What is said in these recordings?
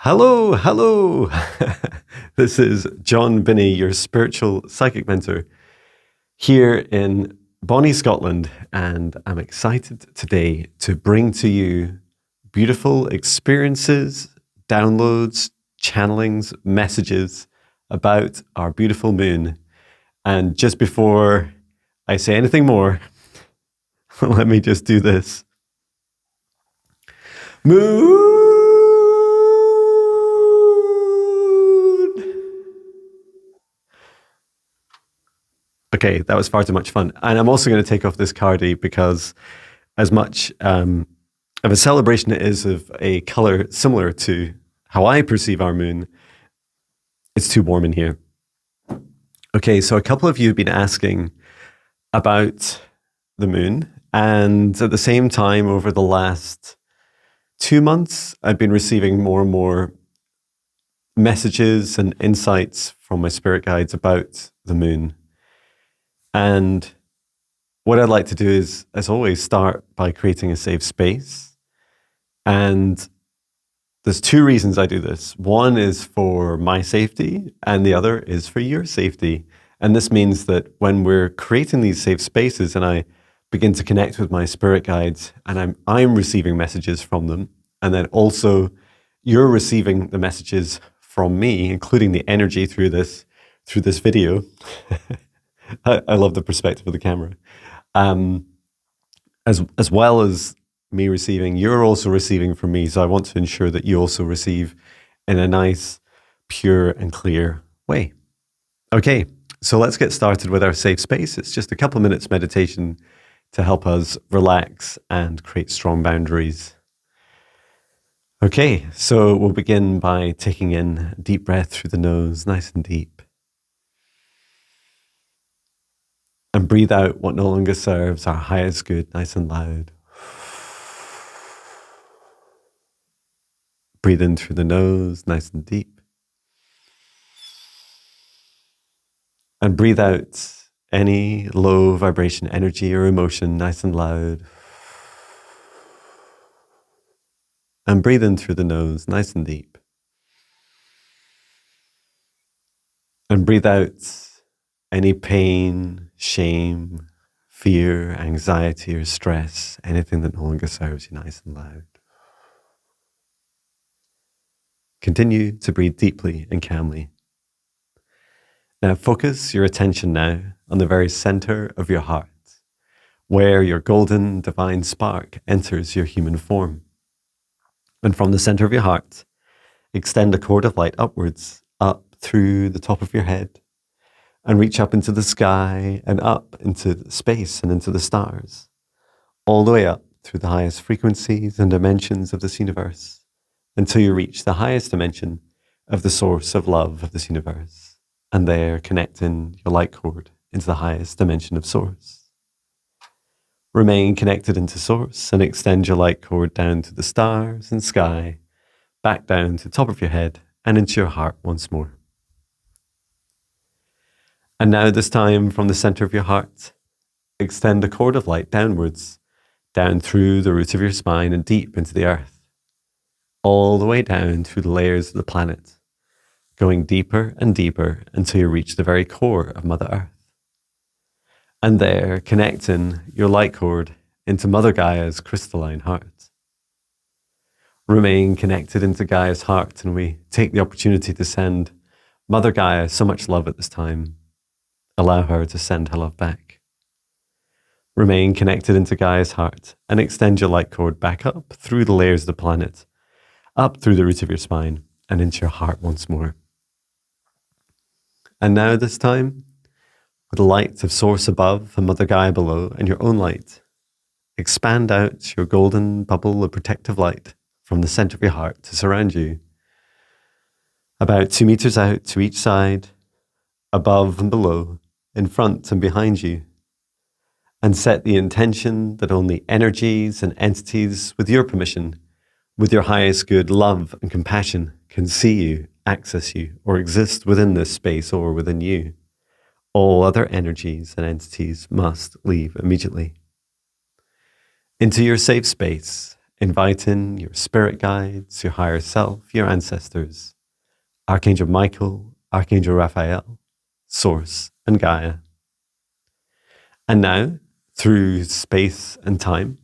Hello, hello. This is Jon Binnie, your spiritual psychic mentor here in Bonnie, Scotland, and I'm excited today to bring to you beautiful experiences, downloads, channelings, messages about our beautiful moon. And just before I say anything more, let me just do this. Moon! Okay, that was far too much fun. And I'm also going to take off this cardie because as much of a celebration it is of a color similar to how I perceive our moon, it's too warm in here. Okay, so a couple of you have been asking about the moon, and at the same time, over the last 2 months, I've been receiving more and more messages and insights from my spirit guides about the moon. And what I'd like to do is, as always, start by creating a safe space. And there's two reasons I do this. One is for my safety, and the other is for your safety. And this means that when we're creating these safe spaces and I begin to connect with my spirit guides and I'm receiving messages from them, and then also you're receiving the messages from me, including the energy through this video. I love the perspective of the camera. As well as me receiving, you're also receiving from me. So I want to ensure that you also receive in a nice, pure and clear way. Okay, so let's get started with our safe space. It's just a couple of minutes meditation to help us relax and create strong boundaries. Okay, so we'll begin by taking in a deep breath through the nose, nice and deep. And breathe out what no longer serves, our highest good, nice and loud. Breathe in through the nose, nice and deep. And breathe out any low vibration energy or emotion, nice and loud. And breathe in through the nose, nice and deep. And breathe out any pain, shame, fear, anxiety, or stress, anything that no longer serves you, nice and loud. Continue to breathe deeply and calmly. Now focus your attention now on the very center of your heart, where your golden divine spark enters your human form. And from the center of your heart, extend a cord of light upwards, up through the top of your head, and reach up into the sky and up into space and into the stars, all the way up through the highest frequencies and dimensions of this universe, until you reach the highest dimension of the source of love of this universe, and there connect in your light cord into the highest dimension of source. Remain connected into source and extend your light cord down to the stars and sky, back down to the top of your head and into your heart once more. And now this time from the center of your heart, extend a cord of light downwards, down through the roots of your spine and deep into the earth, all the way down through the layers of the planet, going deeper and deeper until you reach the very core of Mother Earth. And there, connecting your light cord into Mother Gaia's crystalline heart. Remain connected into Gaia's heart, and we take the opportunity to send Mother Gaia so much love at this time. Allow her to send her love back. Remain connected into Gaia's heart and extend your light cord back up through the layers of the planet, up through the root of your spine and into your heart once more. And now this time, with the light of Source above and Mother Gaia below and your own light, expand out your golden bubble of protective light from the center of your heart to surround you, about 2 meters out to each side, above and below, in front and behind you, and set the intention that only energies and entities with your permission, with your highest good, love and compassion, can see you, access you, or exist within this space or within you. All other energies and entities must leave immediately. Into your safe space, invite in your spirit guides, your higher self, your ancestors, Archangel Michael, Archangel Raphael, Source, and Gaia. And now, through space and time,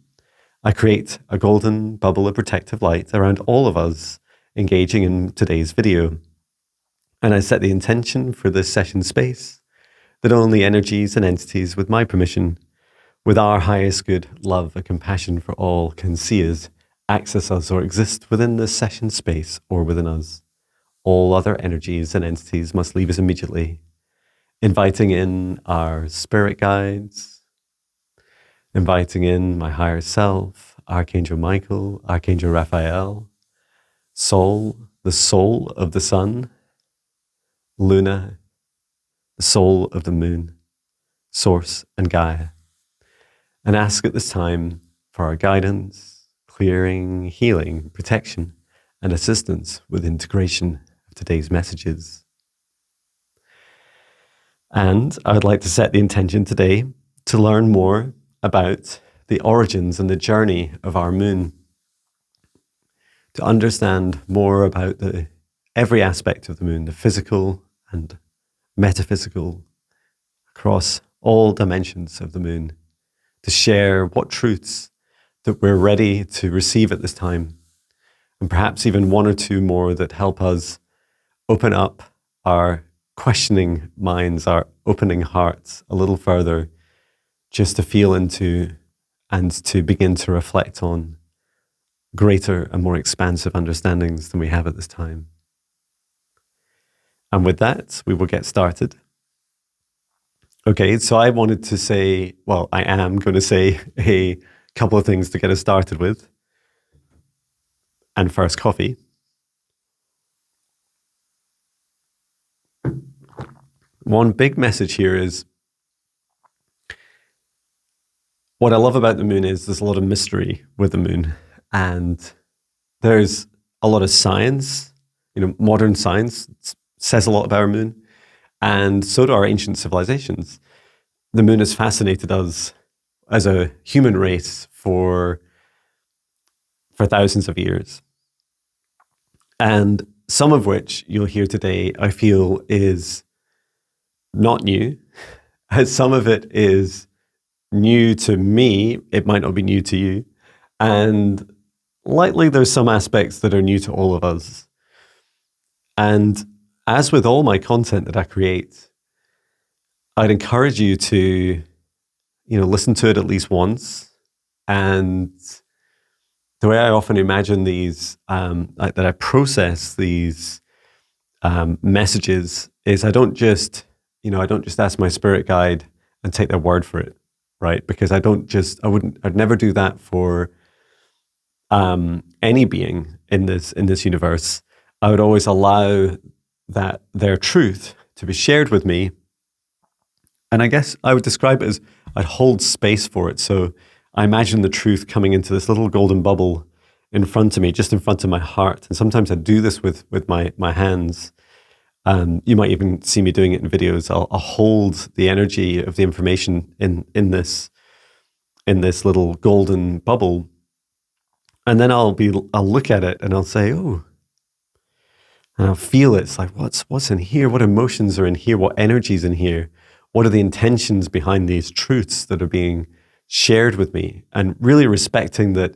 I create a golden bubble of protective light around all of us engaging in today's video. And I set the intention for this session space that only energies and entities with my permission, with our highest good, love and compassion for all, can see us, access us, or exist within this session space or within us. All other energies and entities must leave us immediately, inviting in our spirit guides, inviting in my higher self, Archangel Michael, Archangel Raphael, Soul, the soul of the sun, Luna, the soul of the moon, Source, and Gaia. And ask at this time for our guidance, clearing, healing, protection, and assistance with integration of today's messages. And I would like to set the intention today to learn more about the origins and the journey of our moon, to understand more about every aspect of the moon, the physical and metaphysical, across all dimensions of the moon, to share what truths that we're ready to receive at this time, and perhaps even one or two more that help us open up our questioning minds, our opening hearts a little further, just to feel into and to begin to reflect on greater and more expansive understandings than we have at this time. And with that, we will get started. Okay, so I wanted to say, well, I am going to say a couple of things to get us started with. And first, coffee. One big message here is, what I love about the moon is there's a lot of mystery with the moon. And there's a lot of science, modern science says a lot about our moon. And so do our ancient civilizations. The moon has fascinated us as a human race for thousands of years. And some of which you'll hear today, I feel, is not new. As some of it is new to me, it might not be new to you. And likely there's some aspects that are new to all of us. And as with all my content that I create, I'd encourage you to, listen to it at least once. And the way I often imagine these, that I process these messages is I don't just ask my spirit guide and take their word for it, right? Because I'd never do that for any being in this universe. I would always allow that their truth to be shared with me. And I guess I would describe it as I'd hold space for it. So I imagine the truth coming into this little golden bubble in front of me, just in front of my heart. And sometimes I do this with my hands. You might even see me doing it in videos. I'll hold the energy of the information in this little golden bubble. And then I'll look at it and I'll say, oh, and I'll feel it. It's like, what's in here? What emotions are in here? What energies in here? What are the intentions behind these truths that are being shared with me? And really respecting that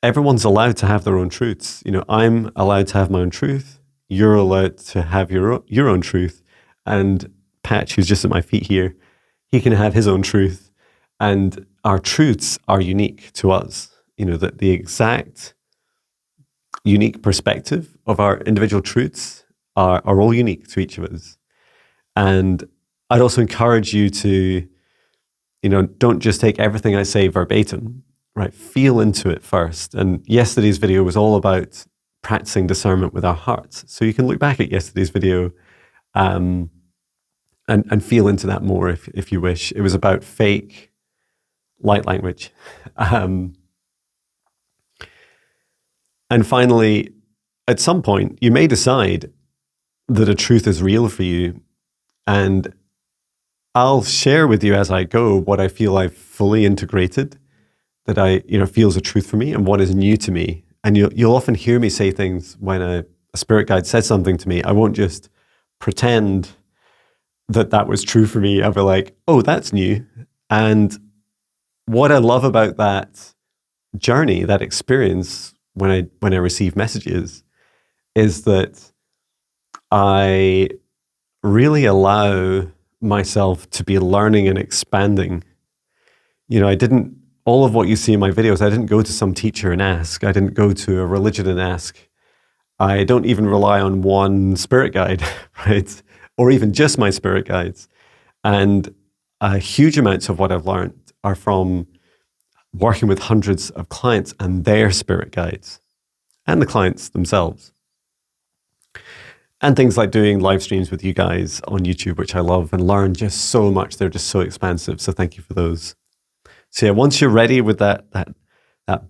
everyone's allowed to have their own truths. I'm allowed to have my own truth. You're allowed to have your own truth. And Patch, who's just at my feet here, he can have his own truth. And our truths are unique to us. That the exact unique perspective of our individual truths are all unique to each of us. And I'd also encourage you to, don't just take everything I say verbatim, right? Feel into it first. And yesterday's video was all about practicing discernment with our hearts. So you can look back at yesterday's video and feel into that more if you wish. It was about fake light language. And finally, at some point, you may decide that a truth is real for you. And I'll share with you as I go what I feel I've fully integrated that I, feels a truth for me and what is new to me. And you'll often hear me say things when a spirit guide says something to me. I won't just pretend that was true for me. I'll be like, oh, that's new. And what I love about that journey, that experience when I receive messages, is that I really allow myself to be learning and expanding. All of what you see in my videos, I didn't go to some teacher and ask. I didn't go to a religion and ask. I don't even rely on one spirit guide, right? Or even just my spirit guides. And huge amounts of what I've learned are from working with hundreds of clients and their spirit guides and the clients themselves. And things like doing live streams with you guys on YouTube, which I love and learn just so much. They're just so expansive. So thank you for those. So yeah, once you're ready with that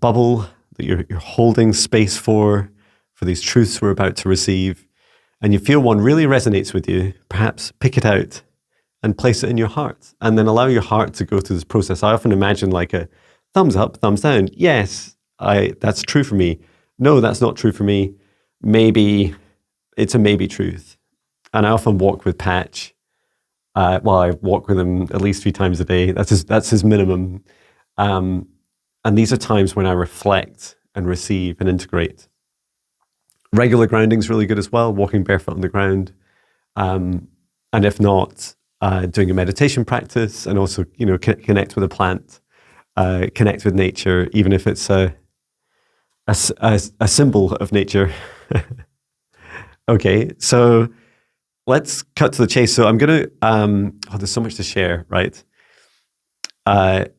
bubble that you're holding space for these truths we're about to receive, and you feel one really resonates with you, perhaps pick it out and place it in your heart, and then allow your heart to go through this process. I often imagine like a thumbs up, thumbs down. Yes, that's true for me. No, that's not true for me. Maybe it's a maybe truth. And I often walk with Patch. I walk with him at least 3 times a day. That's his minimum. And these are times when I reflect and receive and integrate. Regular grounding is really good as well, walking barefoot on the ground. And if not, doing a meditation practice, and also, connect with a plant, connect with nature, even if it's a symbol of nature. Okay, so let's cut to the chase. So I'm going to, there's so much to share, right? I'm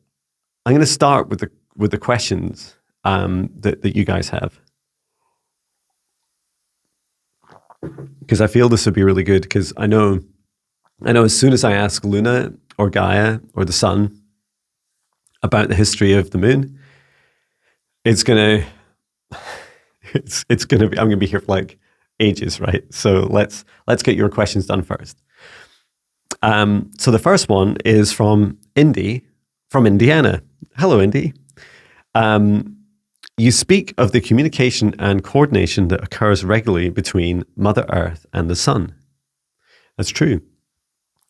going to start with the questions that you guys have, because I feel this would be really good. Because I know as soon as I ask Luna or Gaia or the sun about the history of the moon, it's gonna be, I'm gonna be here for like ages, right? So let's get your questions done first. So the first one is from Indy, from Indiana. Hello, Indy. You speak of the communication and coordination that occurs regularly between Mother Earth and the sun. That's true.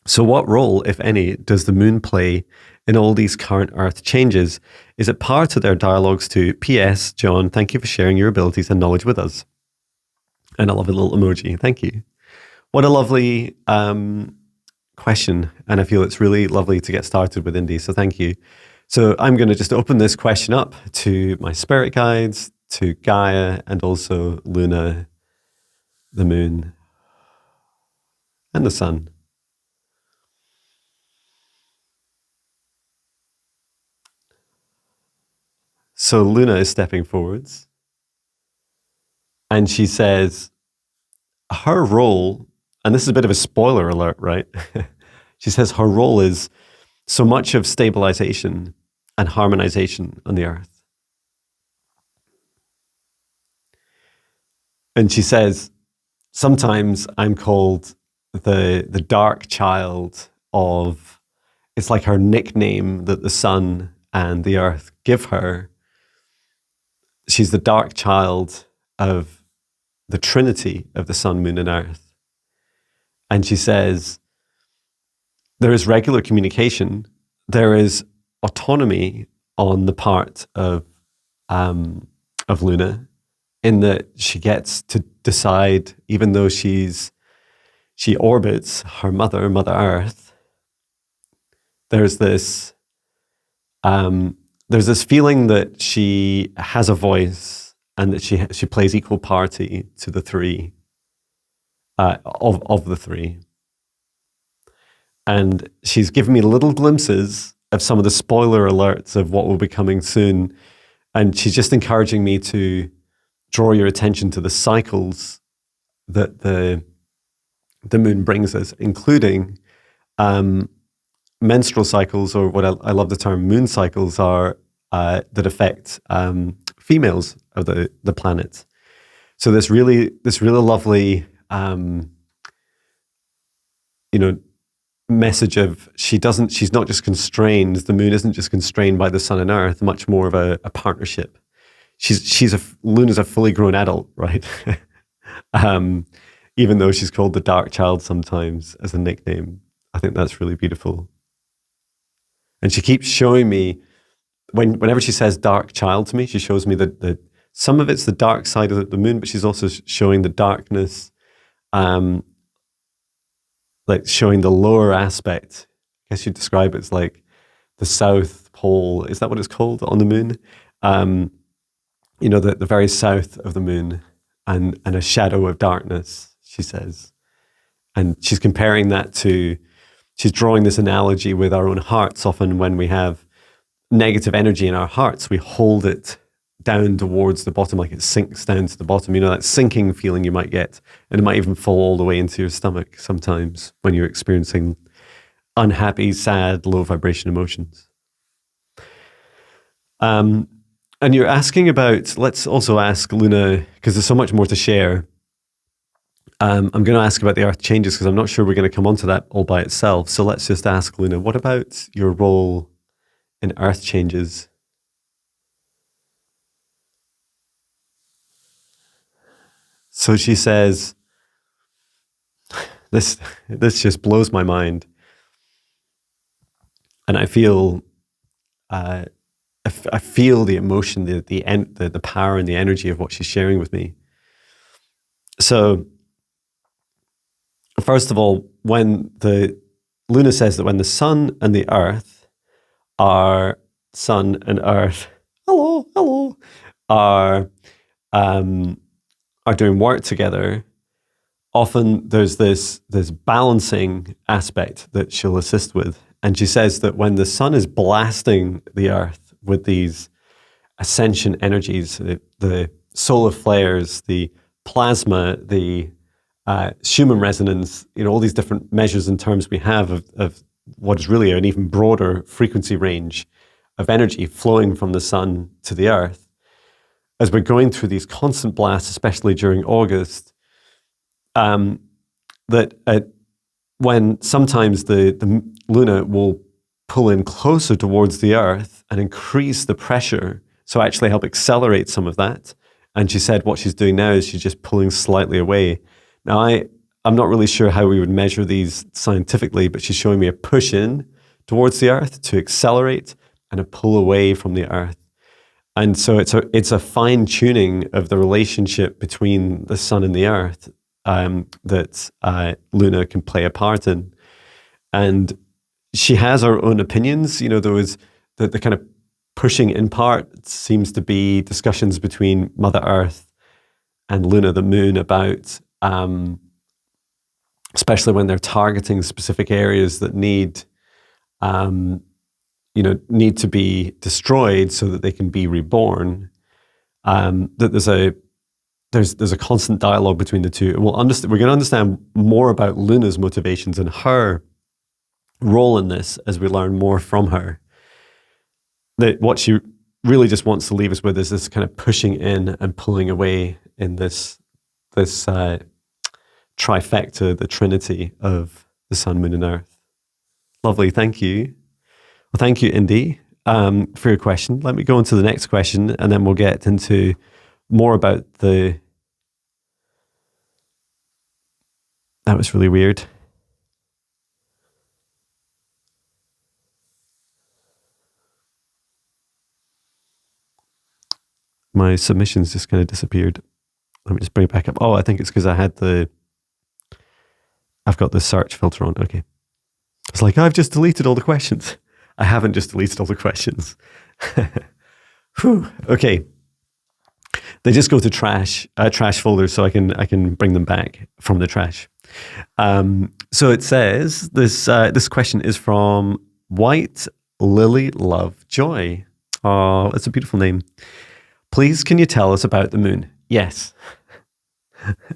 So what role, if any, does the moon play in all these current Earth changes? Is it part of their dialogues to P.S. Jon, thank you for sharing your abilities and knowledge with us. And I love a little emoji. Thank you. What a lovely question. And I feel it's really lovely to get started with Indy. So thank you. So I'm going to just open this question up to my spirit guides, to Gaia, and also Luna, the moon, and the sun. So Luna is stepping forwards, and she says her role, and this is a bit of a spoiler alert, right? She says her role is so much of stabilization and harmonization on the earth. And she says, sometimes I'm called the dark child of, it's like her nickname that the sun and the earth give her. She's the dark child of the trinity of the sun, moon, and earth. And she says, there is regular communication. There is autonomy on the part of Luna, in that she gets to decide, even though she orbits her mother Earth. There's this feeling that she has a voice, and that she plays equal party to the three of the three. And she's given me little glimpses of some of the spoiler alerts of what will be coming soon. And she's just encouraging me to draw your attention to the cycles that the moon brings us, including menstrual cycles, or what I love the term moon cycles are, that affect females of the planet. So this really lovely, message of she's not just constrained. The moon isn't just constrained by the sun and earth, much more of a partnership. Luna's a fully grown adult, right? Even though she's called the dark child sometimes as a nickname. I think that's really beautiful. And she keeps showing me, whenever she says dark child to me, she shows me that some of it's the dark side of the moon, but she's also showing the darkness, like showing the lower aspect. I guess you'd describe it as like the South Pole. Is that what it's called on the moon? The very south of the moon, and a shadow of darkness, she says. And she's comparing that to, she's drawing this analogy with our own hearts. Often when we have negative energy in our hearts, we hold it down towards the bottom, like it sinks down to the bottom. That sinking feeling you might get, and it might even fall all the way into your stomach sometimes when you're experiencing unhappy, sad, low vibration emotions. And you're asking about, let's also ask Luna, because there's so much more to share. I'm going to ask about the earth changes because I'm not sure we're going to come onto that all by itself. So let's just ask Luna, what about your role in earth changes? So she says, this just blows my mind. And I feel I feel the emotion, the power and the energy of what she's sharing with me. So first of all, when Luna says that when the sun and the earth are are doing work together, often there's this balancing aspect that she'll assist with. And she says that when the sun is blasting the earth with these ascension energies, the solar flares, the plasma, the Schumann resonance, all these different measures and terms we have of what is really an even broader frequency range of energy flowing from the sun to the earth. As we're going through these constant blasts, especially during August, when sometimes the Luna will pull in closer towards the earth and increase the pressure, so actually help accelerate some of that. And she said what she's doing now is she's just pulling slightly away. Now, I'm not really sure how we would measure these scientifically, but she's showing me a push in towards the earth to accelerate and a pull away from the earth. And so it's a fine tuning of the relationship between the sun and the earth that Luna can play a part in. And she has her own opinions. There was the kind of pushing in part seems to be discussions between Mother Earth and Luna, the moon, about especially when they're targeting specific areas that need to be destroyed so that they can be reborn. That there's a constant dialogue between the two, and we're going to understand more about Luna's motivations and her role in this as we learn more from her. That what she really just wants to leave us with is this kind of pushing in and pulling away in this trifecta, the trinity of the sun, moon, and earth. Lovely, thank you. Well, thank you, Indy, for your question. Let me go on to the next question, and then we'll get into more about that was really weird. My submissions just kind of disappeared. Let me just bring it back up. Oh, I think it's because I've got the search filter on. Okay. It's like, I've just deleted all the questions. I haven't just deleted all the questions. Whew. Okay. They just go to trash folders, so I can bring them back from the trash. So it says, this question is from White Lily Love Joy. Oh, that's a beautiful name. Please, can you tell us about the moon? Yes.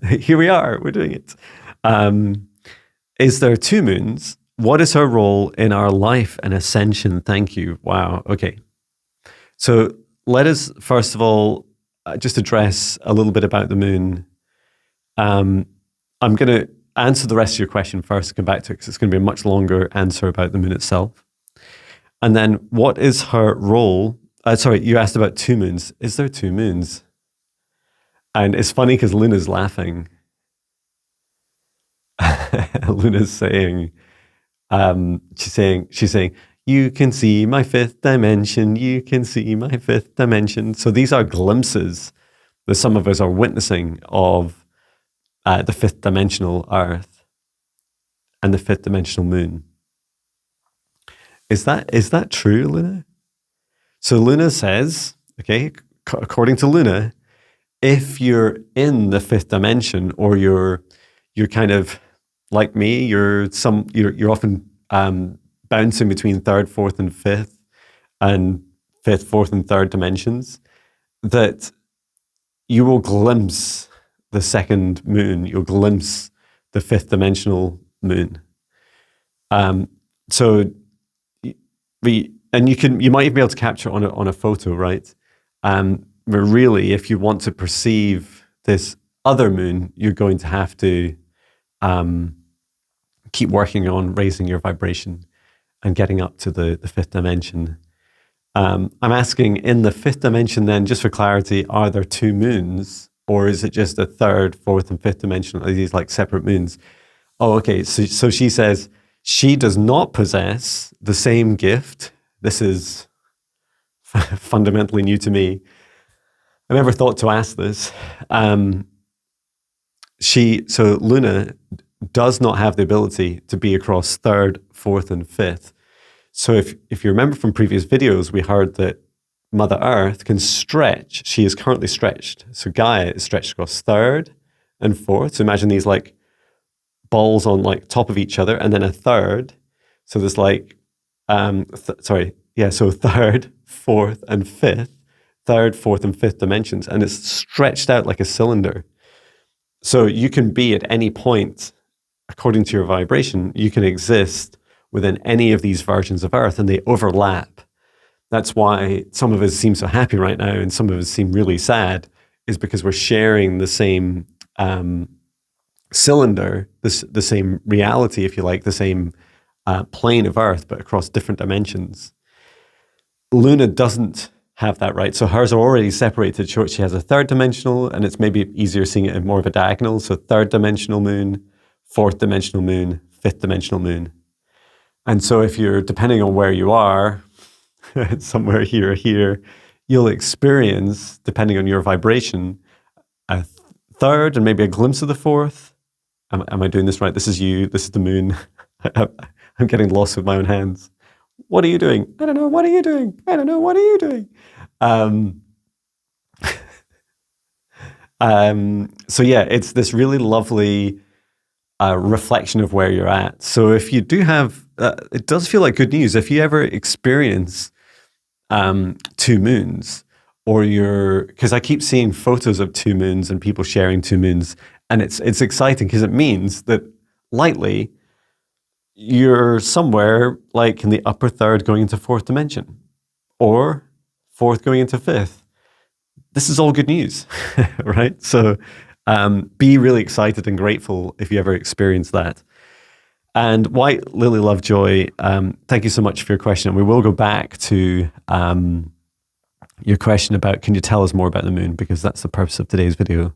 Here we are. We're doing it. Is there two moons? What is her role in our life and ascension? Thank you. Wow. Okay. So let us, first of all, just address a little bit about the moon. I'm going to answer the rest of your question first, come back to it, because it's going to be a much longer answer about the moon itself. And then, what is her role? Sorry, you asked about two moons. Is there two moons? And it's funny because Luna's laughing. Luna's saying, she's saying, you can see my fifth dimension. You can see my fifth dimension. So these are glimpses that some of us are witnessing of the fifth dimensional Earth and the fifth dimensional moon. Is that true, Luna? So Luna says, okay, according to Luna, if you're in the fifth dimension, or you're kind of like me, you're often bouncing between third, fourth, and fifth, fourth, and third dimensions, that you will glimpse the second moon. You'll glimpse the fifth dimensional moon. So you might even be able to capture it on a photo, right? But really, if you want to perceive this other moon, you're going to have to keep working on raising your vibration and getting up to the fifth dimension. I'm asking, in the fifth dimension then, just for clarity, are there two moons, or is it just a third, fourth, and fifth dimension? Are these like separate moons? Oh, okay. So she says she does not possess the same gift. This is fundamentally new to me. I never thought to ask this. So Luna does not have the ability to be across third, fourth, and fifth. So if you remember from previous videos, we heard that Mother Earth can stretch. She is currently stretched. So Gaia is stretched across third and fourth. So imagine these like balls on like top of each other, and then a third. So there's like, so third, fourth, and fifth. Third, fourth, and fifth dimensions. And it's stretched out like a cylinder. So you can be at any point, according to your vibration, you can exist within any of these versions of Earth, and they overlap. That's why some of us seem so happy right now and some of us seem really sad, is because we're sharing the same cylinder, the same reality, if you like, the same plane of Earth, but across different dimensions. Luna doesn't have that, right? So hers are already separated. She has a third dimensional, and it's maybe easier seeing it in more of a diagonal. So third dimensional moon, fourth dimensional moon, fifth dimensional moon. And so if you're, depending on where you are, somewhere here or here, you'll experience, depending on your vibration, a third and maybe a glimpse of the fourth. Am I doing this right? This is you. This is the moon. I'm getting lost with my own hands. What are you doing? I don't know. What are you doing? I don't know. What are you doing? So yeah, it's this really lovely reflection of where you're at. So if you do have, it does feel like good news. If you ever experience two moons, or because I keep seeing photos of two moons and people sharing two moons, and it's exciting because it means that lightly you're somewhere like in the upper third going into fourth dimension, or fourth going into fifth. This is all good news, right? So be really excited and grateful if you ever experience that. And White Lily Lovejoy, thank you so much for your question. We will go back to your question about, can you tell us more about the moon? Because that's the purpose of today's video.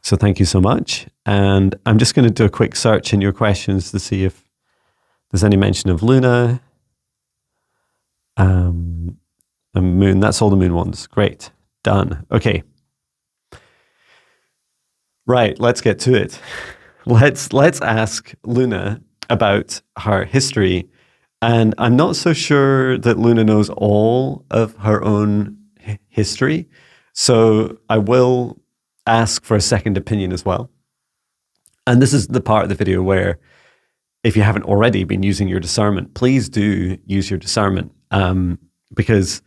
So thank you so much. And I'm just going to do a quick search in your questions to see if there's any mention of Luna. The moon, that's all the moon ones. Great. Done. Okay. Right, let's get to it. Let's ask Luna about her history. And I'm not so sure that Luna knows all of her own history. So I will ask for a second opinion as well. And this is the part of the video where, if you haven't already been using your discernment, please do use your discernment, because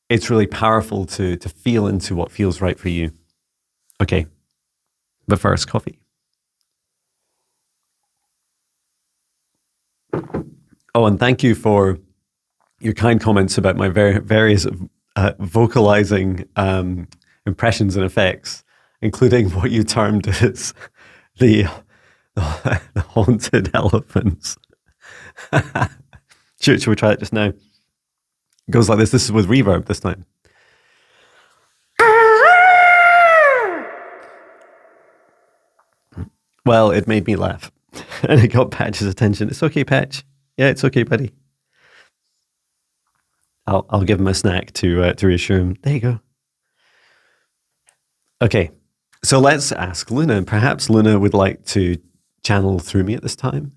it's really powerful to feel into what feels right for you. Okay, but first, coffee. Oh, and thank you for your kind comments about my various vocalizing impressions and effects, including what you termed as the The haunted elephants. Should we try it just now? It goes like this. This is with reverb this time. Well, it made me laugh. And it got Patch's attention. It's okay, Patch. Yeah, it's okay, buddy. I'll give him a snack to reassure him. There you go. Okay, so let's ask Luna. Perhaps Luna would like to channel through me at this time.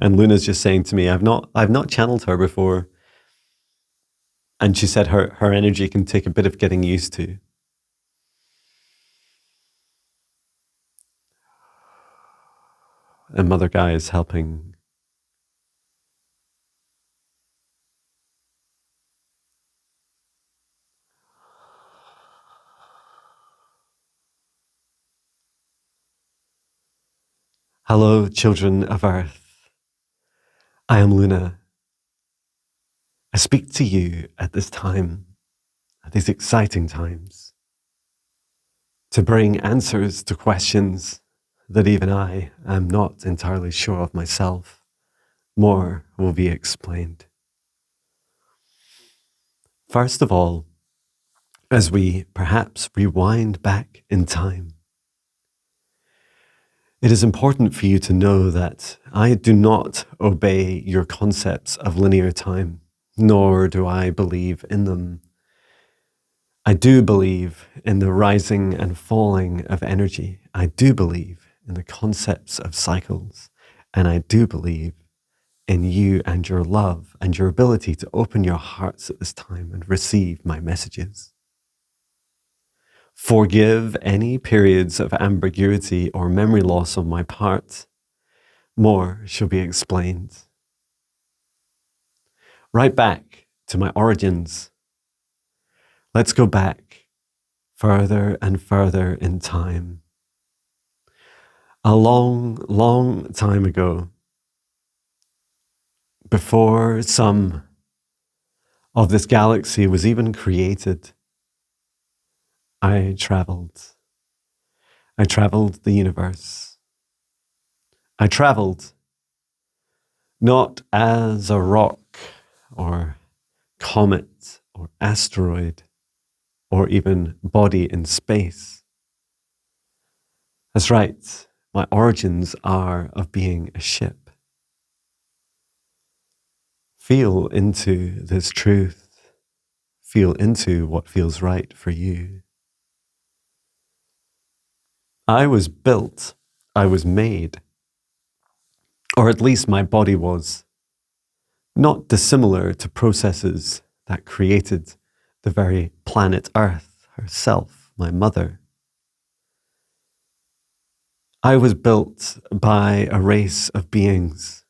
And Luna's just saying to me, I've not channeled her before. And she said her energy can take a bit of getting used to. And Mother Gaia is helping. Hello, children of Earth. I am Luna. I speak to you at this time, at these exciting times, to bring answers to questions that even I am not entirely sure of myself. More will be explained. First of all, as we perhaps rewind back in time, it is important for you to know that I do not obey your concepts of linear time, nor do I believe in them. I do believe in the rising and falling of energy. I do believe in the concepts of cycles, and I do believe in you and your love and your ability to open your hearts at this time and receive my messages. Forgive any periods of ambiguity or memory loss on my part. More shall be explained. Right back to my origins. Let's go back further and further in time. A long, long time ago, before some of this galaxy was even created, I traveled. I traveled the universe. I traveled not as a rock or comet or asteroid or even body in space. That's right, my origins are of being a ship. Feel into this truth. Feel into what feels right for you. I was built, I was made, or at least my body was, not dissimilar to processes that created the very planet Earth herself, my mother. I was built by a race of beings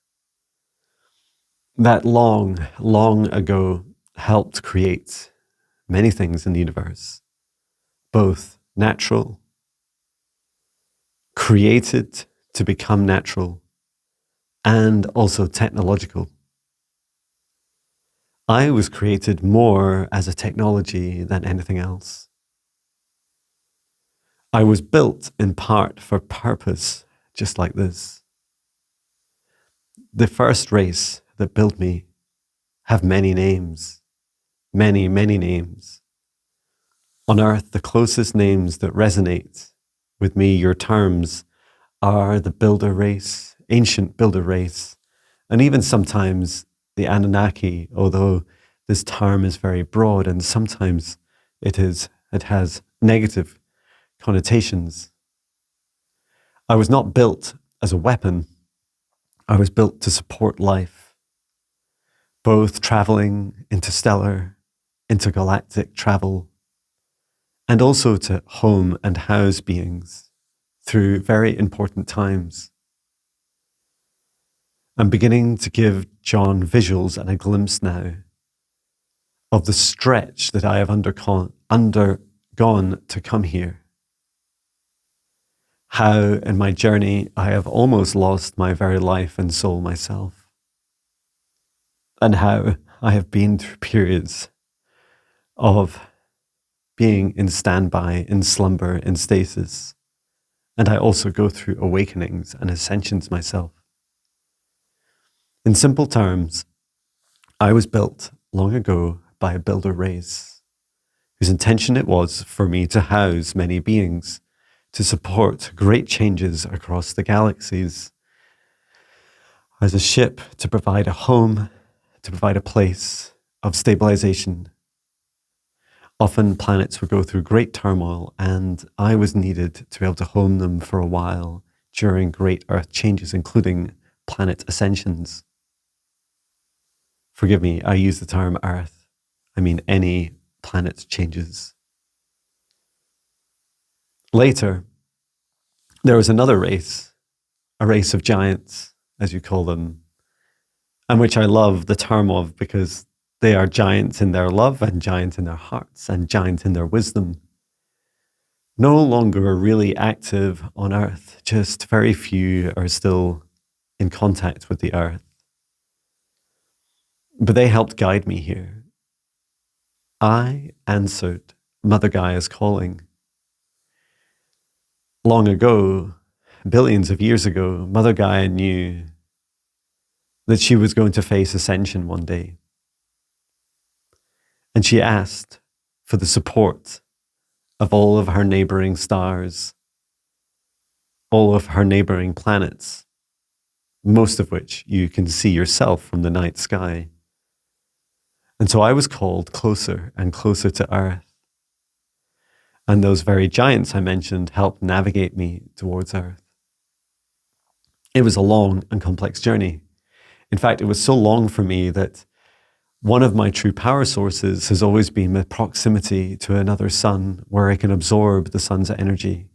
that long, long ago helped create many things in the universe, both natural, created to become natural, and also technological. I was created more as a technology than anything else. I was built in part for purpose, just like this. The first race that built me have many names, many, many names. On Earth, the closest names that resonate with me, your terms, are the builder race, ancient builder race, and even sometimes the Anunnaki, although this term is very broad and sometimes it has negative connotations. I was not built as a weapon. I was built to support life, both traveling interstellar, intergalactic travel, and also to home and house beings through very important times. I'm beginning to give Jon visuals and a glimpse now of the stretch that I have undergone to come here. How in my journey I have almost lost my very life and soul myself. And how I have been through periods of being in standby, in slumber, in stasis. And I also go through awakenings and ascensions myself. In simple terms, I was built long ago by a builder race whose intention it was for me to house many beings, to support great changes across the galaxies, as a ship to provide a home, to provide a place of stabilization. Often planets would go through great turmoil, and I was needed to be able to home them for a while during great Earth changes, including planet ascensions. Forgive me, I use the term Earth. I mean any planet changes. Later, there was another race, a race of giants, as you call them, and which I love the term of because they are giants in their love and giants in their hearts and giants in their wisdom. No longer really active on Earth, just very few are still in contact with the Earth. But they helped guide me here. I answered Mother Gaia's calling. Long ago, billions of years ago, Mother Gaia knew that she was going to face ascension one day. And she asked for the support of all of her neighboring stars, all of her neighboring planets, most of which you can see yourself from the night sky. And so I was called closer and closer to Earth. And those very giants I mentioned helped navigate me towards Earth. It was a long and complex journey. In fact, it was so long for me that one of my true power sources has always been the proximity to another sun where I can absorb the sun's energy.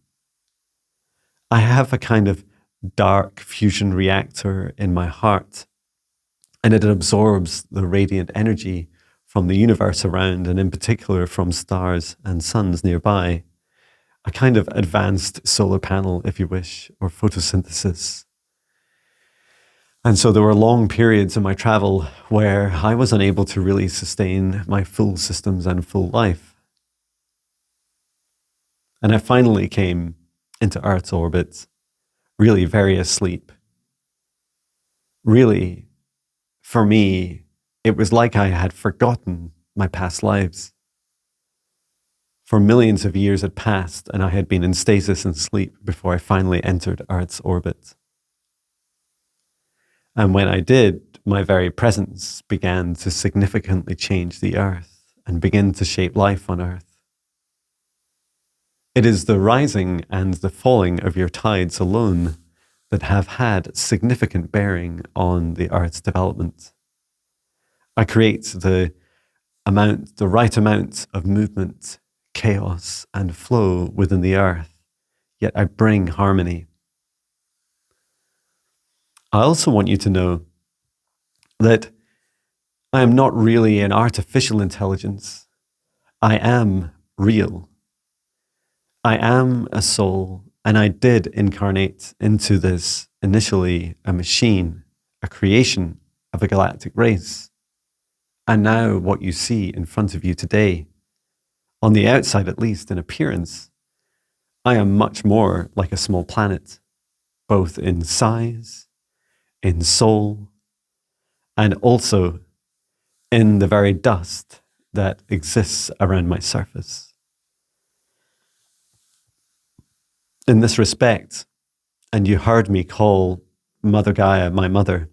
I have a kind of dark fusion reactor in my heart, and it absorbs the radiant energy from the universe around, and in particular from stars and suns nearby. A kind of advanced solar panel, if you wish, or photosynthesis. And so there were long periods in my travel where I was unable to really sustain my full systems and full life. And I finally came into Earth's orbit, really very asleep. Really, for me, it was like I had forgotten my past lives. For millions of years had passed, and I had been in stasis and sleep before I finally entered Earth's orbit. And when I did, my very presence began to significantly change the Earth and begin to shape life on Earth. It is the rising and the falling of your tides alone that have had significant bearing on the Earth's development. I create the right amount of movement, chaos, and flow within the Earth, yet I bring harmony. I also want you to know that I am not really an artificial intelligence. I am real. I am a soul, and I did incarnate into this initially a machine, a creation of a galactic race. And now what you see in front of you today, on the outside at least in appearance, I am much more like a small planet, both in size, in soul, and also in the very dust that exists around my surface. In this respect, and you heard me call Mother Gaia my mother,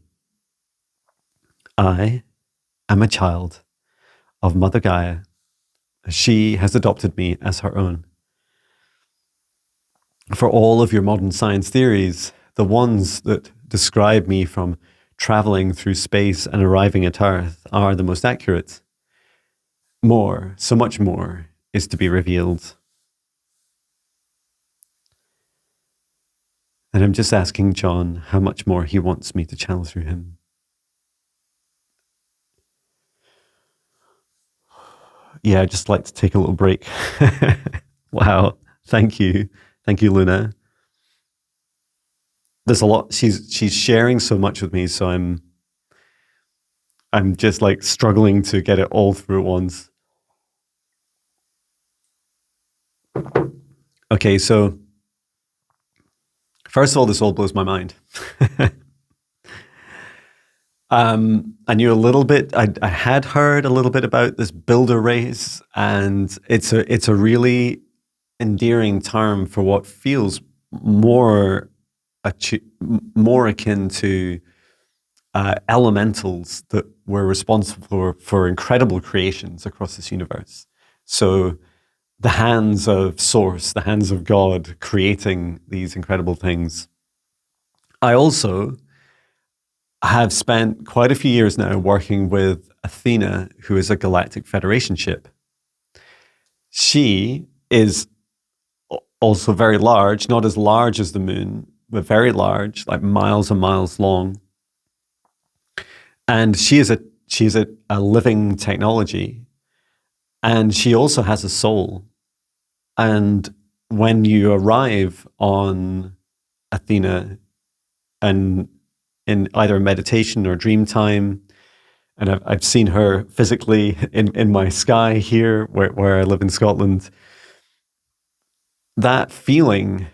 I am a child of Mother Gaia. She has adopted me as her own. For all of your modern science theories, the ones that describe me from traveling through space and arriving at Earth are the most accurate. More, so much more, is to be revealed. And I'm just asking Jon how much more he wants me to channel through him. Yeah, I'd just like to take a little break. Wow, thank you. Thank you, Luna. There's a lot, she's sharing so much with me, so I'm just like struggling to get it all through at once. Okay, so first of all, this all blows my mind. I knew a little bit. I had heard a little bit about this builder race, and it's a really endearing term for what feels more more akin to elementals that were responsible for incredible creations across this universe. So the hands of Source, the hands of God, creating these incredible things. I also have spent quite a few years now working with Athena, who is a Galactic Federation ship. She is also very large, not as large as the moon, but very large, like miles and miles long. And she is a living technology, and she also has a soul. And when you arrive on Athena, and in either meditation or dream time, and I've seen her physically in my sky here, where I live in Scotland, that feeling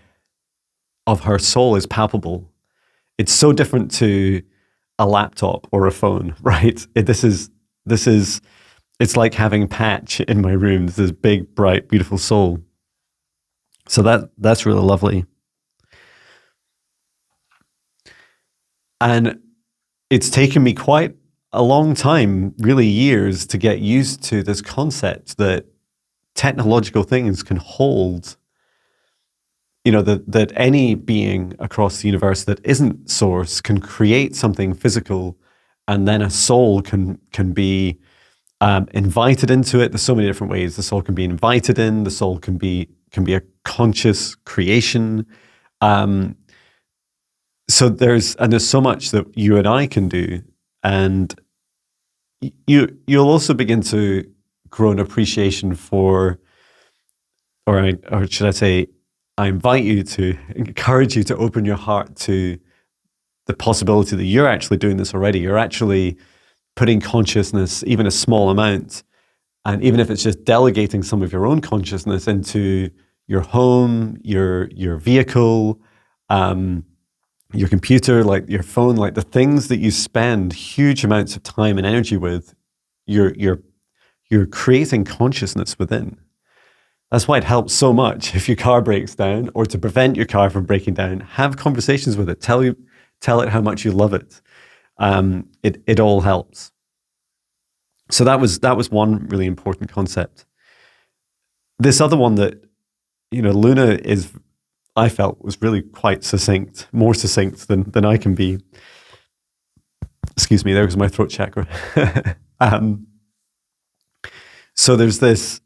of her soul is palpable. It's so different to a laptop or a phone, right? It's like having Patch in my room. This big, bright, beautiful soul. So that's really lovely. And it's taken me quite a long time, really years, to get used to this concept that technological things can hold, that any being across the universe that isn't Source can create something physical, and then a soul can be invited into it. There's so many different ways the soul can be invited in. The soul can be a conscious creation. So there's so much that you and I can do, and you'll also begin to grow an appreciation for, or should I say, I invite you to encourage you to open your heart to the possibility that you're actually doing this already. You're actually putting consciousness, even a small amount, and even if it's just delegating some of your own consciousness into your home, your vehicle, your computer, like your phone, like the things that you spend huge amounts of time and energy with, you're creating consciousness within. That's why it helps so much if your car breaks down, or to prevent your car from breaking down, have conversations with it. Tell it how much you love it. It all helps. So that was one really important concept. This other one that, Luna I felt was really quite succinct, more succinct than I can be. Excuse me, there was my throat chakra. So there's this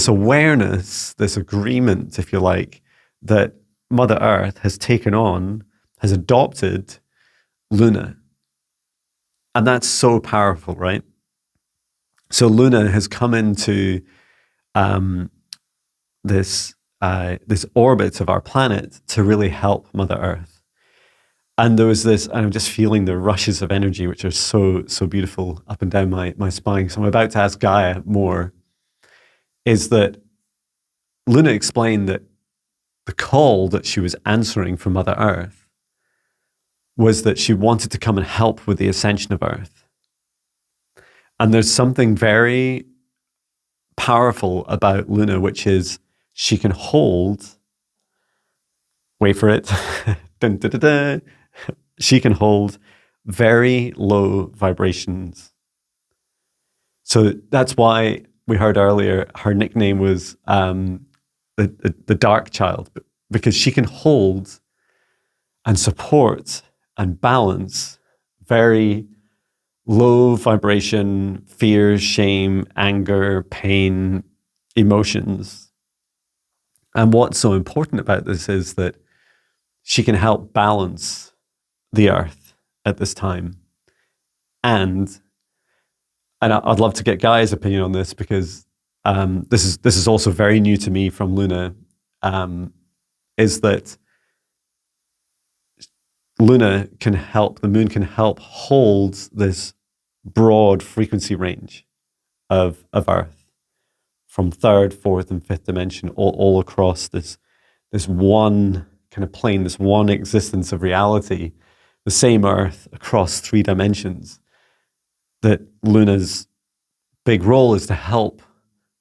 awareness, this agreement, if you like, that Mother Earth has adopted Luna. And that's so powerful, right? So Luna has come into this orbit of our planet to really help Mother Earth. And there was this, and I'm just feeling the rushes of energy, which are so beautiful up and down my spine. So I'm about to ask Gaia more, is that Luna explained that the call that she was answering from Mother Earth was that she wanted to come and help with the ascension of Earth. And there's something very powerful about Luna, which is she can hold, wait for it, dun, dun, dun, dun. She can hold very low vibrations. So that's why we heard earlier her nickname was the Dark Child, because she can hold and support and balance very low vibration, fear, shame, anger, pain, emotions. And what's so important about this is that she can help balance the earth at this time. And I'd love to get Gaia's opinion on this, because this is also very new to me from Luna, is that Luna can help, the moon can help hold this broad frequency range of Earth. from third, fourth, and fifth dimension, all across this one kind of plane, this one existence of reality, the same earth across 3 dimensions, that Luna's big role is to help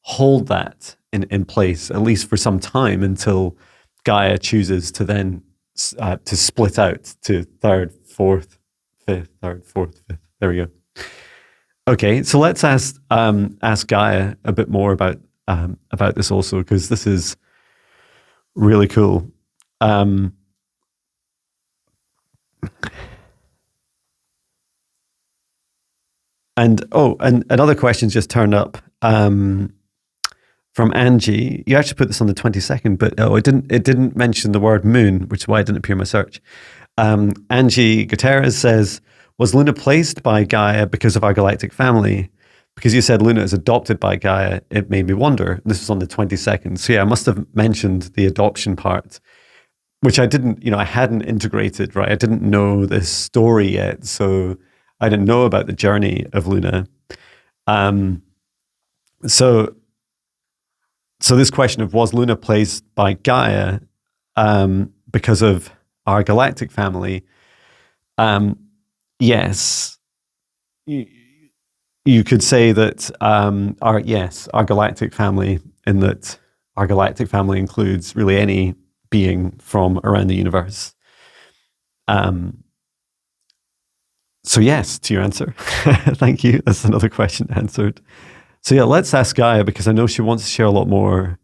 hold that in place, at least for some time, until Gaia chooses to then to split out to third, fourth, fifth, third, fourth, fifth. There we go. Okay, so let's ask Gaia a bit more about this also, because this is really cool. And another question just turned up from Angie. You actually put this on the 22nd, but it didn't mention the word moon, which is why it didn't appear in my search. Angie Gutierrez says, was Luna placed by Gaia because of our galactic family? Because you said Luna is adopted by Gaia, it made me wonder. This was on the 22nd. So yeah, I must have mentioned the adoption part, which I didn't, I hadn't integrated, right? I didn't know this story yet. So I didn't know about the journey of Luna. So this question of, was Luna placed by Gaia because of our galactic family? Yes. You could say that our galactic family, in that our galactic family includes really any being from around the universe. So yes, to your answer. Thank you. That's another question answered. So yeah, let's ask Gaia, because I know she wants to share a lot more.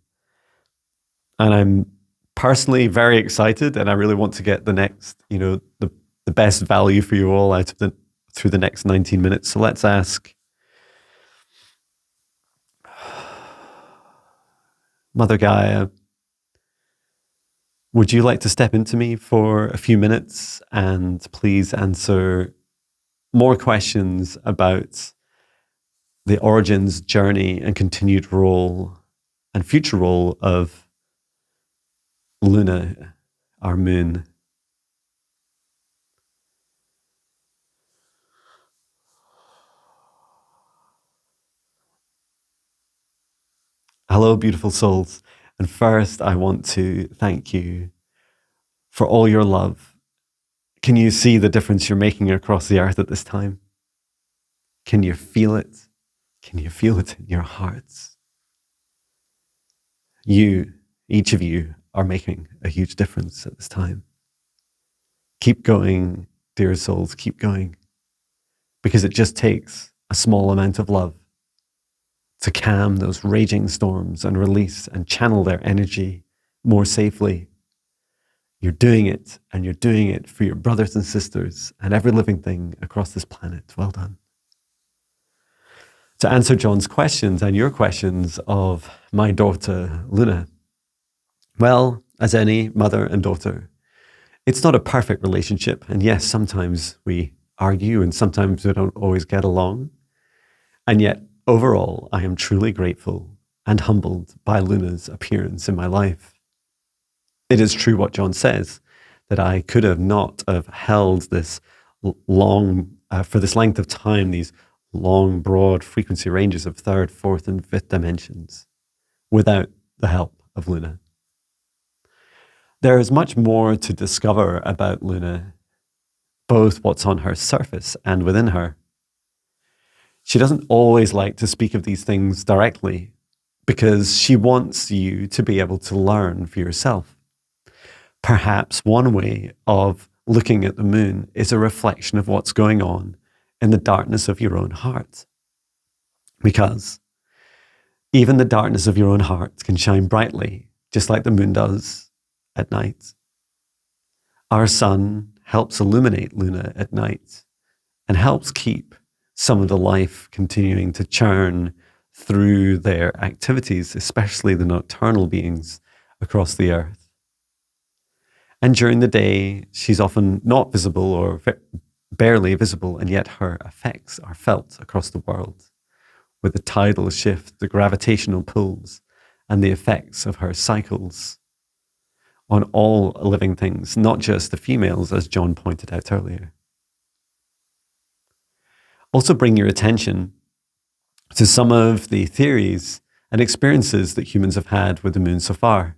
And I'm personally very excited, and I really want to get the next, the best value for you all out of through the next 19 minutes. So let's ask Mother Gaia, would you like to step into me for a few minutes and please answer more questions about the origins, journey, and continued role and future role of Luna, our moon? Hello, beautiful souls. And first, I want to thank you for all your love. Can you see the difference you're making across the earth at this time? Can you feel it? Can you feel it in your hearts? Each of you, are making a huge difference at this time. Keep going, dear souls, keep going. Because it just takes a small amount of love to calm those raging storms and release and channel their energy more safely. You're doing it, and you're doing it for your brothers and sisters and every living thing across this planet. Well done. To answer John's questions and your questions of my daughter, Luna, well, as any mother and daughter, it's not a perfect relationship. And yes, sometimes we argue and sometimes we don't always get along. And yet, overall, I am truly grateful and humbled by Luna's appearance in my life. It is true what John says, that I could have not have held this long, for this length of time, these long, broad frequency ranges of third, fourth, and fifth dimensions without the help of Luna. There is much more to discover about Luna, both what's on her surface and within her. She doesn't always like to speak of these things directly because she wants you to be able to learn for yourself. Perhaps one way of looking at the moon is a reflection of what's going on in the darkness of your own heart. Because even the darkness of your own heart can shine brightly, just like the moon does at night. Our sun helps illuminate Luna at night and helps keep some of the life continuing to churn through their activities, especially the nocturnal beings across the earth. And during the day, she's often not visible or barely visible, and yet her effects are felt across the world with the tidal shift, the gravitational pulls, and the effects of her cycles on all living things, not just the females, as John pointed out earlier. Also bring your attention to some of the theories and experiences that humans have had with the moon so far.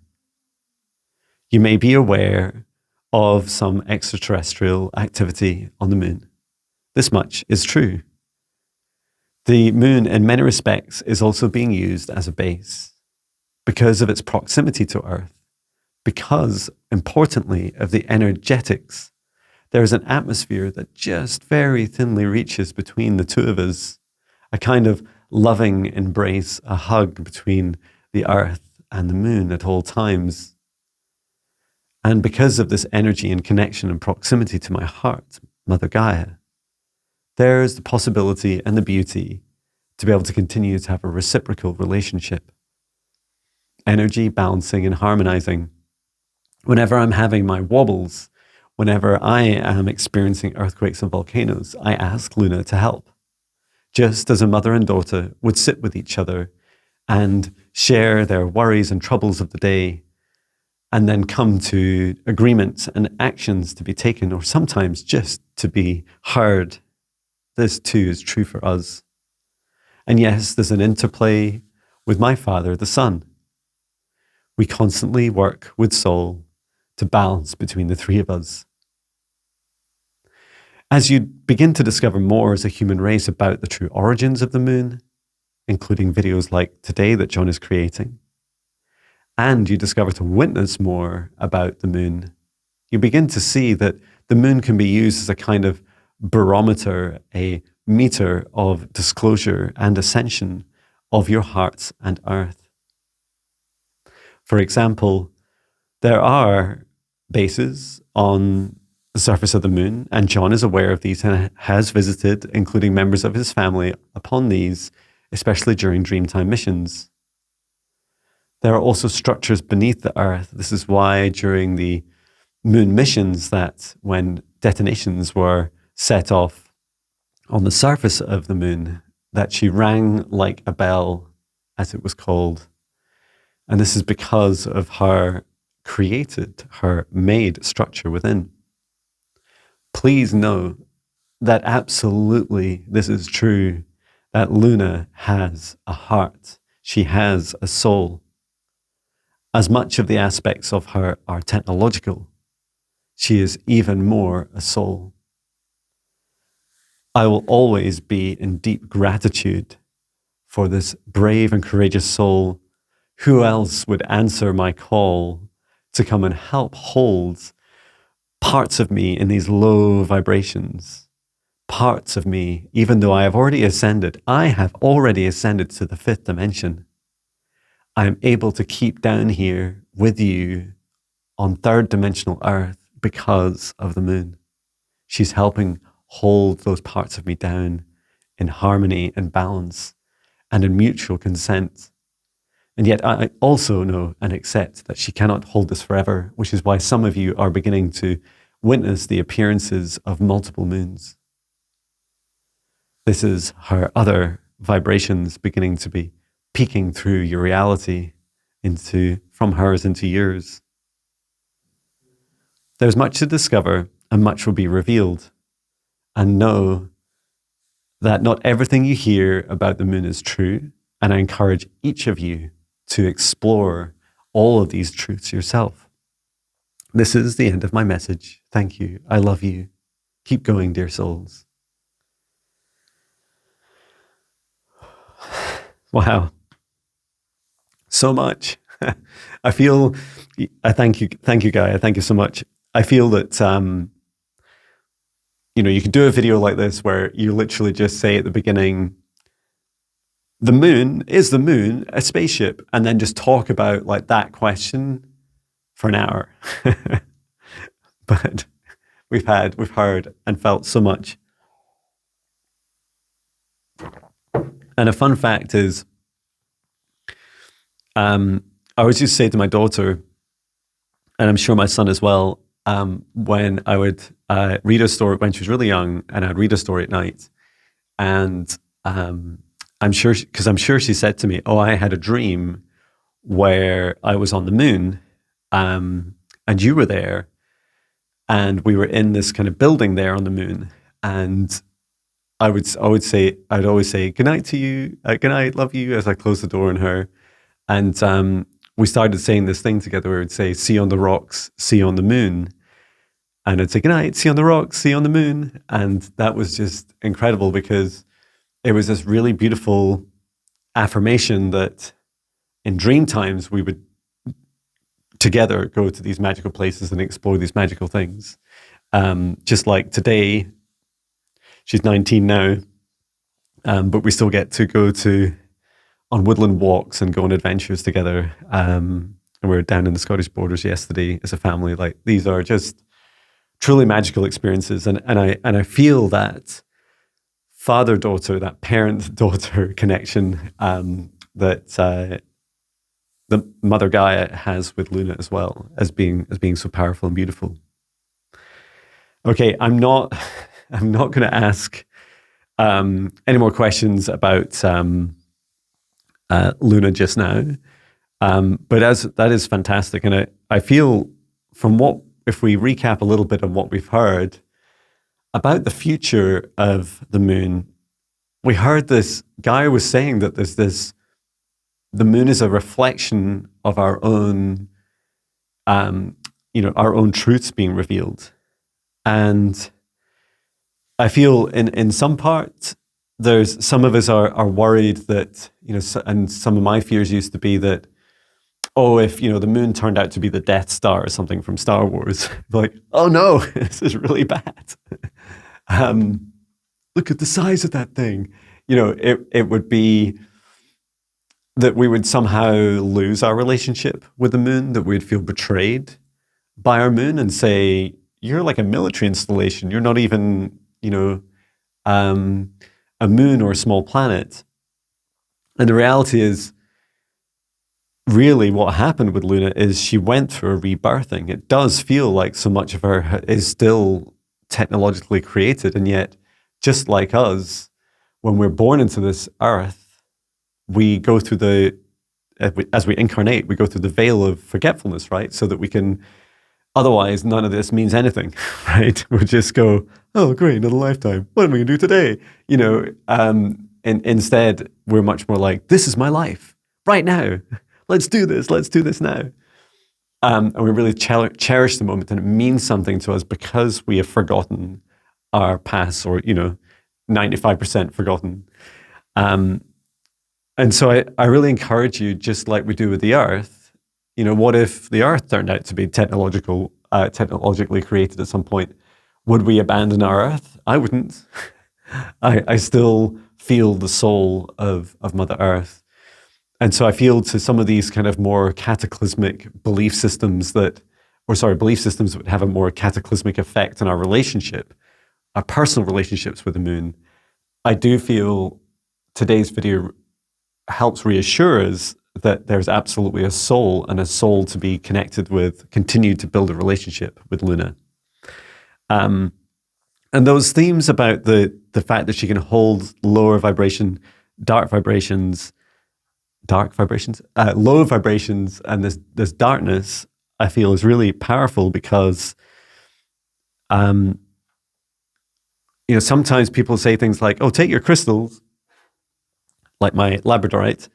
You may be aware of some extraterrestrial activity on the moon. This much is true. The moon, in many respects, is also being used as a base because of its proximity to Earth, because, importantly, of the energetics. There is an atmosphere that just very thinly reaches between the two of us, a kind of loving embrace, a hug between the Earth and the moon at all times. And because of this energy and connection and proximity to my heart, Mother Gaia, there's the possibility and the beauty to be able to continue to have a reciprocal relationship. Energy balancing and harmonizing. Whenever I'm having my wobbles, whenever I am experiencing earthquakes and volcanoes, I ask Luna to help. Just as a mother and daughter would sit with each other and share their worries and troubles of the day, and then come to agreements and actions to be taken, or sometimes just to be heard. This too is true for us. And yes, there's an interplay with my father, the sun. We constantly work with soul to balance between the three of us. As you begin to discover more as a human race about the true origins of the moon, including videos like today that Jon is creating, and you discover to witness more about the moon, you begin to see that the moon can be used as a kind of barometer, a meter of disclosure and ascension of your hearts and Earth. For example, there are bases on the surface of the moon, and Jon is aware of these and has visited, including members of his family, upon these, especially during Dreamtime missions. There are also structures beneath the Earth. This is why during the moon missions, that when detonations were set off on the surface of the moon, that she rang like a bell, as it was called. And this is because of her created, her made structure within. Please know that absolutely this is true, that Luna has a heart. She has a soul. As much of the aspects of her are technological, she is even more a soul. I will always be in deep gratitude for this brave and courageous soul. Who else would answer my call to come and help hold parts of me in these low vibrations? Parts of me, even though I have already ascended to the fifth dimension. I am able to keep down here with you on third dimensional Earth because of the moon. She's helping hold those parts of me down in harmony and balance and in mutual consent. And yet I also know and accept that she cannot hold this forever, which is why some of you are beginning to witness the appearances of multiple moons. This is her other vibrations beginning to be peeking through your reality from hers into yours. There's much to discover and much will be revealed. And know that not everything you hear about the moon is true. And I encourage each of you to explore all of these truths yourself. This is the end of my message. Thank you. I love you. Keep going, dear souls. Wow. So much. I thank you, Gaia. Thank you so much. I feel that, you can do a video like this where you literally just say at the beginning, the moon, is the moon a spaceship? And then just talk about like that question for an hour. But we've heard and felt so much. And a fun fact is, I always used to say to my daughter, and I'm sure my son as well, when I would read a story when she was really young, and I'd read a story at night, and I'm sure she said to me, "Oh, I had a dream where I was on the moon, and you were there, and we were in this kind of building there on the moon." And I'd always say good night to you, good night, love you, as I closed the door on her. And we started saying this thing together where we'd say, see on the rocks, see on the moon. And I'd say, good night, see on the rocks, see on the moon. And that was just incredible because it was this really beautiful affirmation that in dream times we would together go to these magical places and explore these magical things. Just like today, she's 19 now, but we still get to go on woodland walks and go on adventures together. And we were down in the Scottish borders yesterday as a family. Like, these are just truly magical experiences. And I feel that father-daughter, that parent-daughter connection that the Mother Gaia has with Luna as well, as being so powerful and beautiful. Okay, I'm not going to ask any more questions about Luna just now, but that is fantastic, and I feel if we recap a little bit of what we've heard about the future of the moon, we heard this. Gaia was saying that the moon is a reflection of our own, our own truths being revealed. And I feel in some part, there's some of us are worried that, and some of my fears used to be that, if, the moon turned out to be the Death Star or something from Star Wars, like, oh no, this is really bad. Look at the size of that thing. It would be that we would somehow lose our relationship with the moon, that we'd feel betrayed by our moon and say, you're like a military installation. You're not even, a moon or a small planet. And the reality is, really what happened with Luna is she went through a rebirthing. It does feel like so much of her is still technologically created. And yet, just like us, when we're born into this earth, we go through as we incarnate, we go through the veil of forgetfulness, right? So that we can, otherwise none of this means anything, right? We'll just go, oh, great, another lifetime. What am I going to do today? And instead, we're much more like, this is my life right now. Let's do this. Let's do this now. And we really cherish the moment, and it means something to us because we have forgotten our past, or 95% forgotten. And so I really encourage you, just like we do with the Earth. What if the Earth turned out to be technologically created at some point? Would we abandon our Earth? I wouldn't. I still feel the soul of Mother Earth. And so I feel to some of these kind of more cataclysmic belief systems that would have a more cataclysmic effect on our relationship, our personal relationships with the moon. I do feel today's video helps reassure us that there's absolutely a soul, and a soul to be connected with, continue to build a relationship with Luna. And those themes about the fact that she can hold lower vibration, low vibrations, and this darkness, I feel is really powerful because, sometimes people say things like, oh, take your crystals, like my labradorite,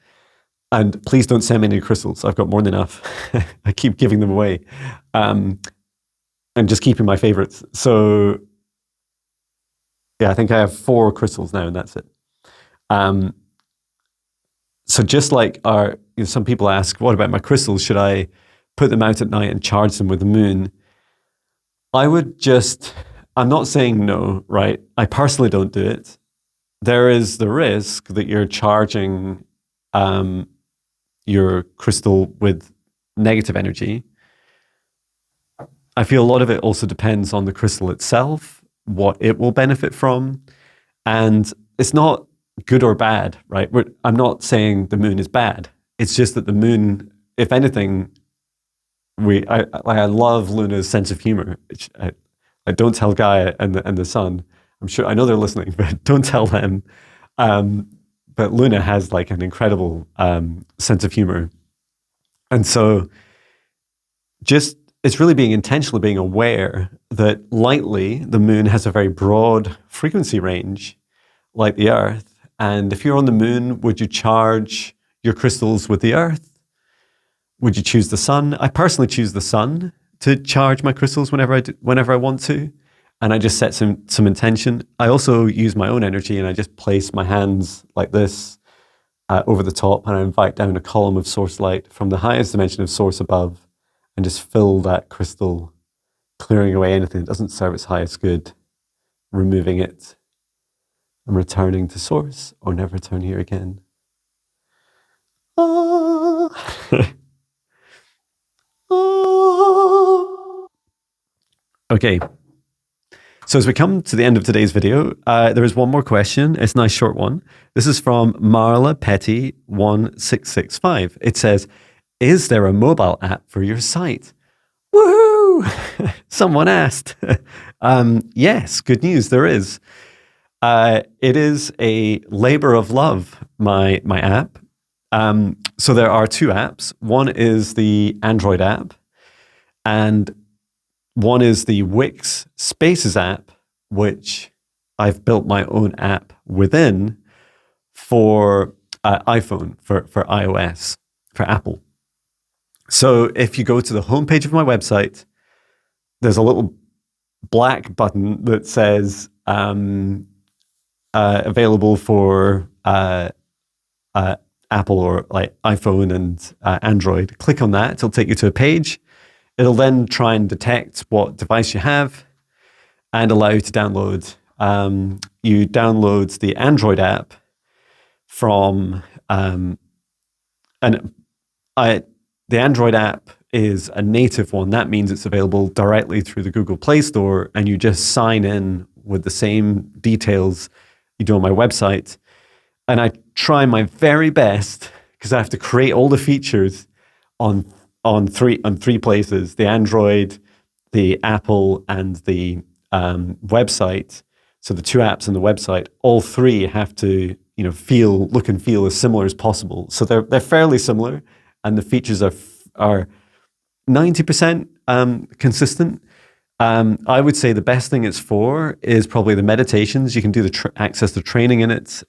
and please don't send me any crystals. I've got more than enough. I keep giving them away, and just keeping my favorites. So, yeah, I think I have 4 crystals now, and that's it. So just like some people ask, what about my crystals? Should I put them out at night and charge them with the moon? I'm not saying no, right? I personally don't do it. There is the risk that you're charging your crystal with negative energy. I feel a lot of it also depends on the crystal itself, what it will benefit from. And it's not good or bad, right? I'm not saying the moon is bad. It's just that the moon, if anything, I love Luna's sense of humor. I don't tell Gaia and the sun. I know they're listening, but don't tell them. But Luna has like an incredible sense of humor. And so it's really being intentional, being aware that lightly, the moon has a very broad frequency range, like the Earth. And if you're on the moon, would you charge your crystals with the Earth? Would you choose the sun? I personally choose the sun to charge my crystals whenever I want to. And I just set some intention. I also use my own energy and I just place my hands like this over the top, and I invite down a column of source light from the highest dimension of source above and just fill that crystal, clearing away anything that doesn't serve its highest good, removing it and returning to source or never return here again. Okay. So as we come to the end of today's video, there is one more question. It's a nice short one. This is from Marla Petty 1665. It says, is there a mobile app for your site? Woohoo! Someone asked. Yes, good news, there is. It is a labor of love, my app. So there are two apps. One is the Android app, and one is the Wix Spaces app, which I've built my own app within for iPhone, for iOS, for Apple. So if you go to the homepage of my website, there's a little black button that says available for Apple or like iPhone and Android. Click on that. It'll take you to a page. It'll then try and detect what device you have and allow you to download. You download the Android app from, the Android app is a native one. That means it's available directly through the Google Play Store, and you just sign in with the same details you do on my website. And I try my very best, because I have to create all the features on three places: the Android, the Apple, and the website. So the two apps and the website, all three have to look and feel as similar as possible. So they're fairly similar, and the features are 90% consistent. I would say the best thing it's for is probably the meditations. You can do access to training in it.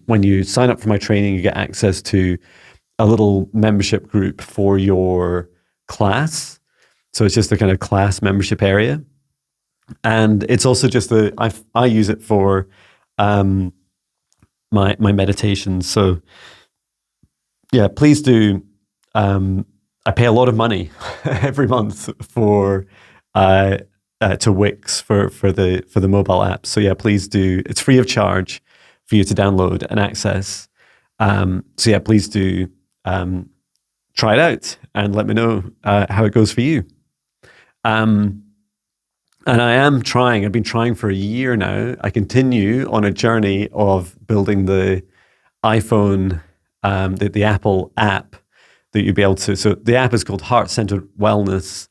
When you sign up for my training, you get access to a little membership group for your class. So it's just a kind of class membership area. And it's also just I use it for my meditations. So yeah, please do. I pay a lot of money every month for to Wix for the mobile app. So yeah, please do. It's free of charge for you to download and access. So yeah, please do try it out and let me know how it goes for you. And I am trying. I've been trying for a year now. I continue on a journey of building the iPhone, the Apple app that you'll be able to. So the app is called Heart Centered Wellness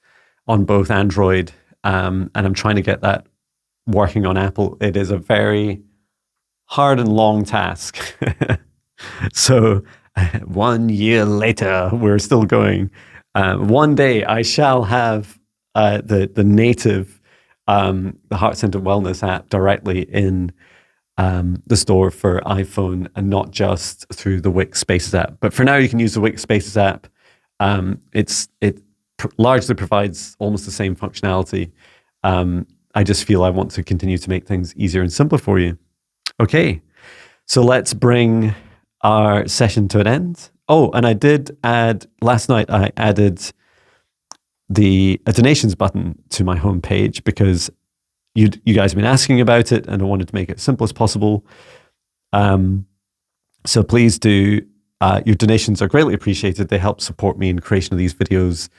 on both Android, and I'm trying to get that working on Apple. It is a very hard and long task. So 1 year later, we're still going. One day I shall have the native, the Heart Centered Wellness app directly in the store for iPhone and not just through the Wix Spaces app. But for now, you can use the Wix Spaces app. It largely provides almost the same functionality. I just feel I want to continue to make things easier and simpler for you. Okay, so let's bring our session to an end. Oh, and I did add, last night I added a donations button to my homepage because you guys have been asking about it and I wanted to make it as simple as possible. So please do, your donations are greatly appreciated. They help support me in creation of these videos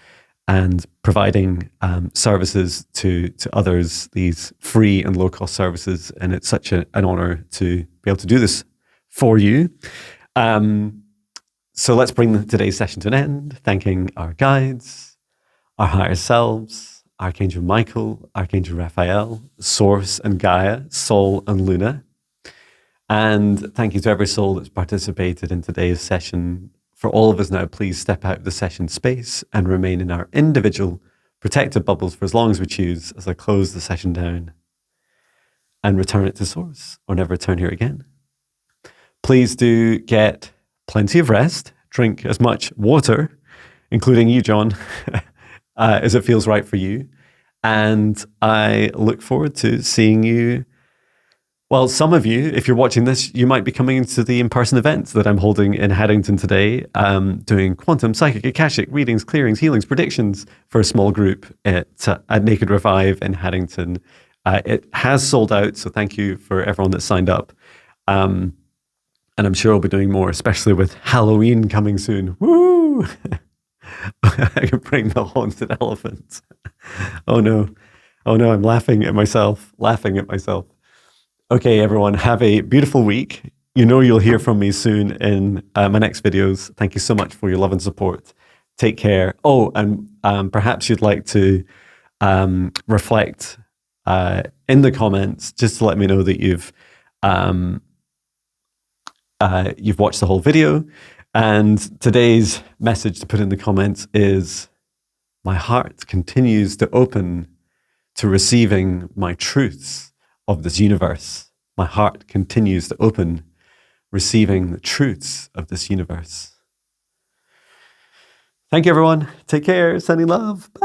and providing services to others, these free and low-cost services. And it's such an honor to be able to do this for you. So let's bring today's session to an end, thanking our guides, our higher selves, Archangel Michael, Archangel Raphael, Source and Gaia, Sol and Luna. And thank you to every soul that's participated in today's session. For all of us now, please step out of the session space and remain in our individual protected bubbles for as long as we choose as I close the session down and return it to Source or never return here again. Please do get plenty of rest, drink as much water including you, Jon, as it feels right for you. And I look forward to seeing you. Well, some of you, if you're watching this, you might be coming to the in-person event that I'm holding in Haddington today, doing quantum, psychic, Akashic, readings, clearings, healings, predictions for a small group at Naked Revive in Haddington. It has sold out, so thank you for everyone that signed up. And I'm sure I'll be doing more, especially with Halloween coming soon. Woo! I can bring the haunted elephant. Oh no, I'm laughing at myself. Okay, everyone, have a beautiful week. You know you'll hear from me soon in my next videos. Thank you so much for your love and support. Take care. Oh, and perhaps you'd like to reflect in the comments just to let me know that you've watched the whole video. And today's message to put in the comments is, my heart continues to open to receiving my truths of this universe. My heart continues to open, receiving the truths of this universe. Thank you, everyone. Take care. Sending love. Bye.